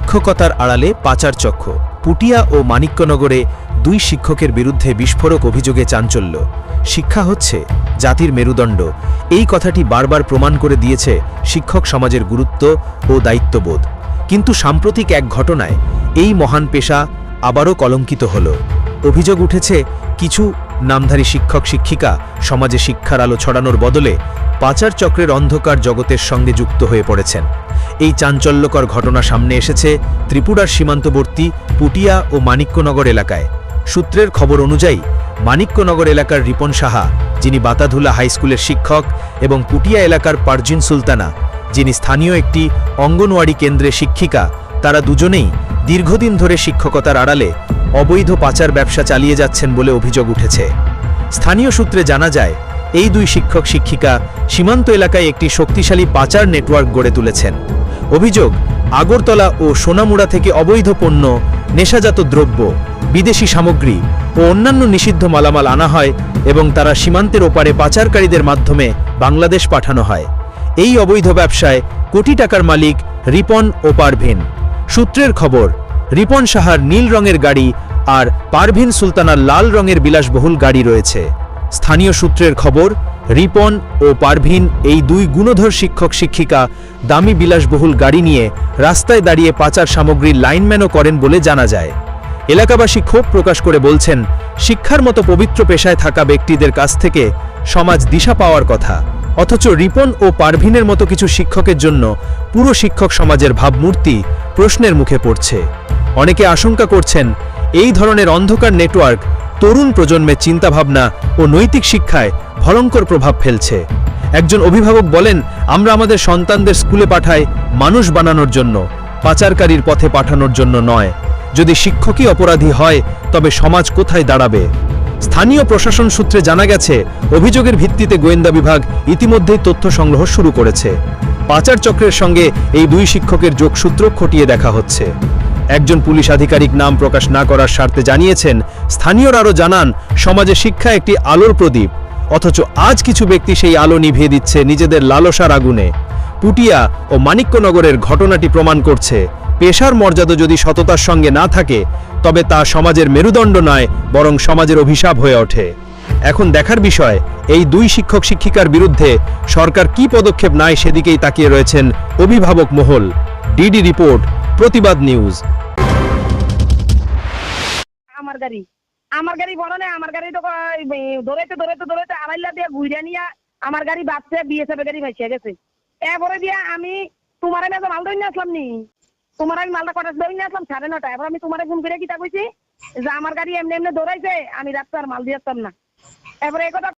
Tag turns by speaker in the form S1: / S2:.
S1: শিক্ষকতার আড়ালে পাচার চক্র। পুটিয়া ও মানিক্যনগরে দুই শিক্ষকের বিরুদ্ধে বিস্ফোরক অভিযোগে চাঞ্চল্য। শিক্ষা হচ্ছে জাতির মেরুদণ্ড, এই কথাটি বারবার প্রমাণ করে দিয়েছে শিক্ষক সমাজের গুরুত্ব ও দায়িত্ববোধ। কিন্তু সাম্প্রতিক এক ঘটনায় এই মহান পেশা আবারও কলঙ্কিত হল। অভিযোগ উঠেছে কিছু নামধারী শিক্ষক শিক্ষিকা সমাজে শিক্ষার আলো ছড়ানোর বদলে পাচার চক্রের অন্ধকার জগতের সঙ্গে যুক্ত হয়ে পড়েছেন। এই চাঞ্চল্যকর ঘটনা সামনে এসেছে ত্রিপুরার সীমান্তবর্তী পুটিয়া ও মানিক্যনগর এলাকায়। সূত্রের খবর অনুযায়ী মানিক্যনগর এলাকার রিপন সাহা, যিনি বাতাধুলা হাইস্কুলের শিক্ষক, এবং পুটিয়া এলাকার পারজিন সুলতানা, যিনি স্থানীয় একটি অঙ্গনওয়াড়ি কেন্দ্রে শিক্ষিকা, তারা দুজনেই দীর্ঘদিন ধরে শিক্ষকতার আড়ালে অবৈধ পাচার ব্যবসা চালিয়ে যাচ্ছেন বলে অভিযোগ উঠেছে। স্থানীয় সূত্রে জানা যায়, এই দুই শিক্ষক শিক্ষিকা সীমান্ত এলাকায় একটি শক্তিশালী পাচার নেটওয়ার্ক গড়ে তুলেছেন। অভিযোগ, আগরতলা ও সোনামুড়া থেকে অবৈধ পণ্য, নেশাজাত দ্রব্য, বিদেশি সামগ্রী ও অন্যান্য নিষিদ্ধ মালামাল আনা হয় এবং তারা সীমান্তের ওপারে পাচারকারীদের মাধ্যমে বাংলাদেশ পাঠানো হয়। এই অবৈধ ব্যবসায় কোটি টাকার মালিক রিপন ও পারভিন। সূত্রের খবর, রিপন সাহার নীল রঙের গাড়ি আর পারভিন সুলতানার লাল রঙের বিলাসবহুল গাড়ি রয়েছে। স্থানীয় সূত্রের খবর, রিপন ও পারভিন এই দুই গুণধর শিক্ষক শিক্ষিকা দামি বিলাসবহুল গাড়ি নিয়ে রাস্তায় দাঁড়িয়ে পাচার সামগ্রীর লাইনম্যানও করেন বলে জানা যায়। এলাকাবাসী ক্ষোভ প্রকাশ করে বলছেন, শিক্ষার মতো পবিত্র পেশায় থাকা ব্যক্তিদের কাছ থেকে সমাজ দিশা পাওয়ার কথা, অথচ রিপন ও পারভিনের মতো কিছু শিক্ষকের জন্য পুরো শিক্ষক সমাজের ভাবমূর্তি প্রশ্নের মুখে পড়ছে। অনেকে আশঙ্কা করছেন, এই ধরনের অন্ধকার নেটওয়ার্ক তরুণ প্রজন্মের চিন্তাভাবনা ও নৈতিক শিক্ষায় ভয়ঙ্কর প্রভাব ফেলছে। একজন অভিভাবক বলেন, আমরা আমাদের সন্তানদের স্কুলে পাঠাই মানুষ বানানোর জন্য, পাচারকারীর পথে পাঠানোর জন্য নয়। যদি শিক্ষকই অপরাধী হয়, তবে সমাজ কোথায় দাঁড়াবে? স্থানীয় প্রশাসন সূত্রে জানা গেছে, অভিযোগের ভিত্তিতে গোয়েন্দা বিভাগ ইতিমধ্যেই তথ্য সংগ্রহ শুরু করেছে। পাচার চক্রের সঙ্গে এই দুই শিক্ষকের যোগসূত্র খতিয়ে দেখা হচ্ছে। একজন পুলিশ আধিকারিক নাম প্রকাশ না করার স্বার্থে জানিয়েছেন, স্থানীয়রা আরও জানান, সমাজে শিক্ষা একটি আলোর প্রদীপ, অথচ আজ কিছু ব্যক্তি সেই আলো নিভিয়ে দিচ্ছে নিজেদের লালসার আগুনে। পুটিয়া ও মানিক্যনগরের ঘটনাটি প্রমাণ করছে, পেশার মর্যাদা যদি সততার সঙ্গে না থাকে, তবে তা সমাজের মেরুদণ্ড নয়, বরং সমাজের অভিশাপ হয়ে ওঠে। এখন দেখার বিষয়, এই দুই শিক্ষক শিক্ষিকার বিরুদ্ধে সরকার কি পদক্ষেপ নেয় সেদিকেই তাকিয়ে রয়েছেন অভিভাবক মহল। ডিডি রিপোর্ট, প্রতিবাদ নিউজ।
S2: আমার গাড়ি বড় না, আমার গাড়ি তো দৌড়াইতে আড়াইলা দিয়ে ঘুরে নিয়ে আমার গাড়ি বাচ্চা বিএসএফ গাড়ি ভাইসিয়া গেছে। এরপরে দিয়ে আমি তোমার আমি মাল ধরে নিয়ে আসলাম নি, তোমার আমি মালটা কটা ধরে নিয়ে আসলাম 9:30। এবার আমি তোমার ফোন করে কিতা কইছি যে আমার গাড়ি এমনি এমনি দৌড়াইছে, আমি রাস্তার মাল দিয়ে আসতাম না। এবারে এই কথা